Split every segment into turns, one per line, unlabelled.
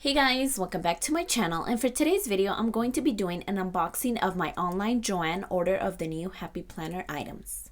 Hey guys, welcome back to my channel, and for today's video I'm going to be doing an unboxing of my online Joann order of the new Happy Planner items.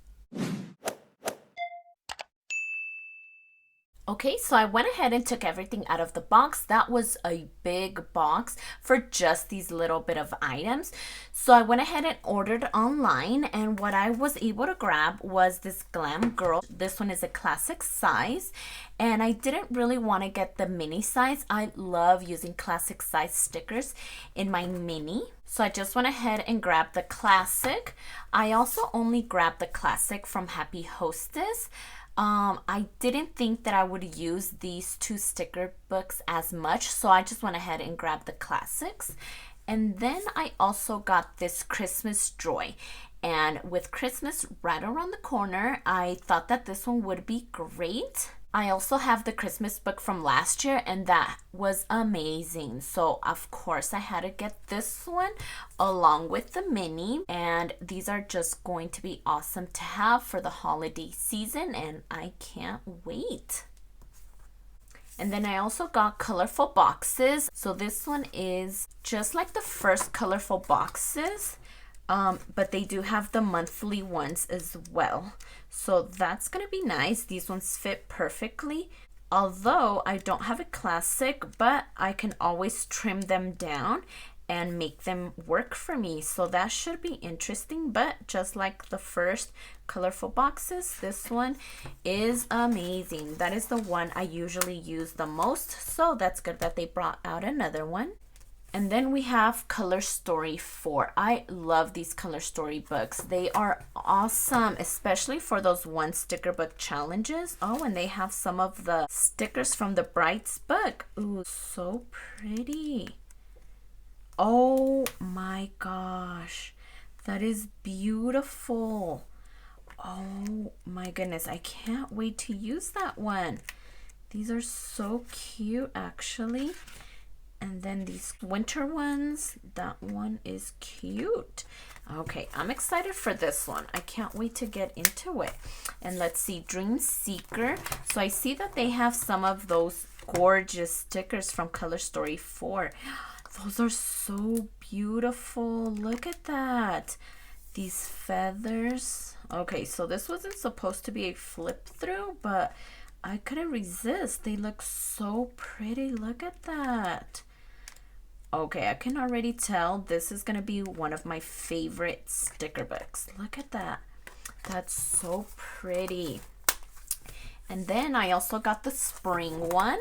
Okay, so I went ahead and took everything out of the box. That was a big box for just these little bit of items. So I went ahead and ordered online, and what I was able to grab was this Glam Girl. This one is a classic size, and I didn't really want to get the mini size. I love using classic size stickers in my mini. So I just went ahead and grabbed the classic. I also only grabbed the classic from Happy Hostess. I didn't think that I would use these two sticker books as much, so I just went ahead and grabbed the classics. And then I also got this Christmas Joy. And with Christmas right around the corner, I thought that this one would be great. I also have the Christmas book from last year, and that was amazing. So of course I had to get this one along with the mini, and these are just going to be awesome to have for the holiday season, and I can't wait. And then I also got colorful boxes. So this one is just like the first colorful boxes. But they do have the monthly ones as well. So that's going to be nice. These ones fit perfectly. Although I don't have a classic, but I can always trim them down and make them work for me. So that should be interesting. But just like the first colorful boxes, this one is amazing. That is the one I usually use the most. So that's good that they brought out another one. And then we have Color Story 4. I love these Color Story books. They are awesome, especially for those one sticker book challenges. Oh, and they have some of the stickers from the Brights book. Ooh, so pretty. Oh my gosh, that is beautiful. Oh my goodness, I can't wait to use that one. These are so cute, actually. And then these winter ones, that one is cute. Okay, I'm excited for this one. I can't wait to get into it. And let's see, Dream Seeker. So I see that they have some of those gorgeous stickers from Color Story 4. Those are so beautiful. Look at that. These feathers. Okay, so this wasn't supposed to be a flip through, but I couldn't resist. They look so pretty. Look at that. Okay, I can already tell this is going to be one of my favorite sticker books. Look at that. That's so pretty. And then I also got the spring one.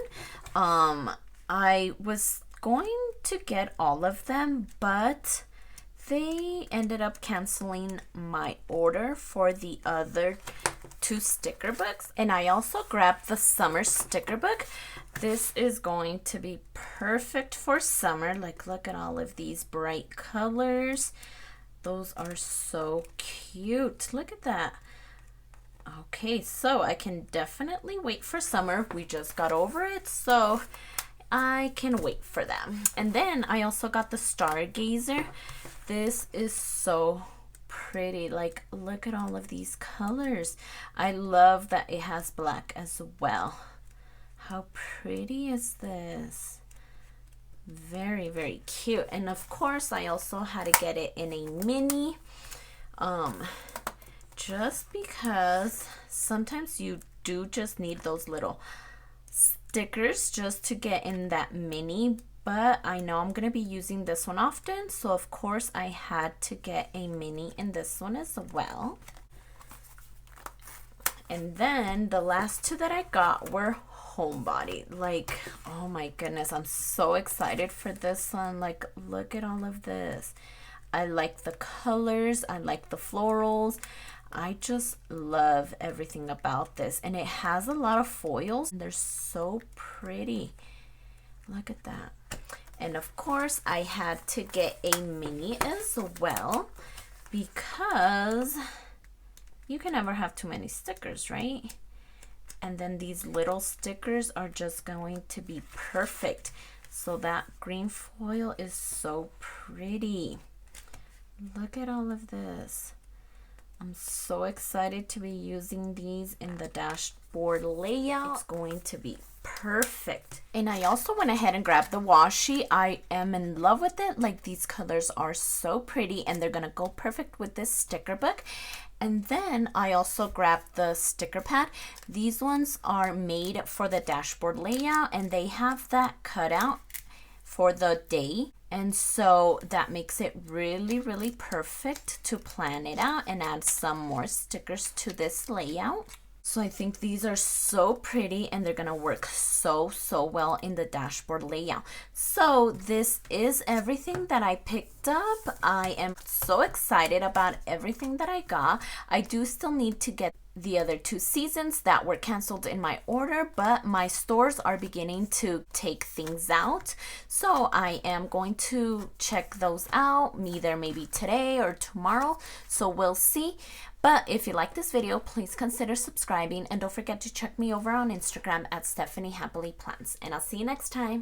I was going to get all of them, but they ended up canceling my order for the other two sticker books. And I also grabbed the summer sticker book. This is going to be perfect for summer. Like, look at all of these bright colors. Those are so cute. Look at that. Okay, so I can definitely wait for summer. We just got over it, so I can wait for them. And then I also got the Stargazer. This is so pretty. Like, look at all of these colors. I love that it has black as well. How pretty is this? Very, very cute. And of course, I also had to get it in a mini. Just because sometimes you do just need those little stickers just to get in that mini. But I know I'm going to be using this one often, so of course I had to get a mini in this one as well. And then the last two that I got were Homebody. Like, oh my goodness, I'm so excited for this one. Like, look at all of this. I like the colors. I like the florals. I just love everything about this. And it has a lot of foils. They're so pretty. Look at that. And of course, I had to get a mini as well, because you can never have too many stickers, right? And then these little stickers are just going to be perfect. So that green foil is so pretty. Look at all of this. I'm so excited to be using these in the dashboard layout. It's going to be perfect. And I also went ahead and grabbed the washi. I am in love with it. Like, these colors are so pretty and they're gonna go perfect with this sticker book. And then I also grabbed the sticker pad. These ones are made for the dashboard layout and they have that cut out for the day. And so that makes it really, really perfect to plan it out and add some more stickers to this layout. So I think these are so pretty and they're gonna work so well in the dashboard layout. So this is everything that I picked up. I am so excited about everything that I got. I do still need to get the other 2 seasons that were canceled in my order, but my stores are beginning to take things out. So I am going to check those out either maybe today or tomorrow. So we'll see. But if you like this video, please consider subscribing and don't forget to check me over on Instagram at stephanyhappilyplans. And I'll see you next time.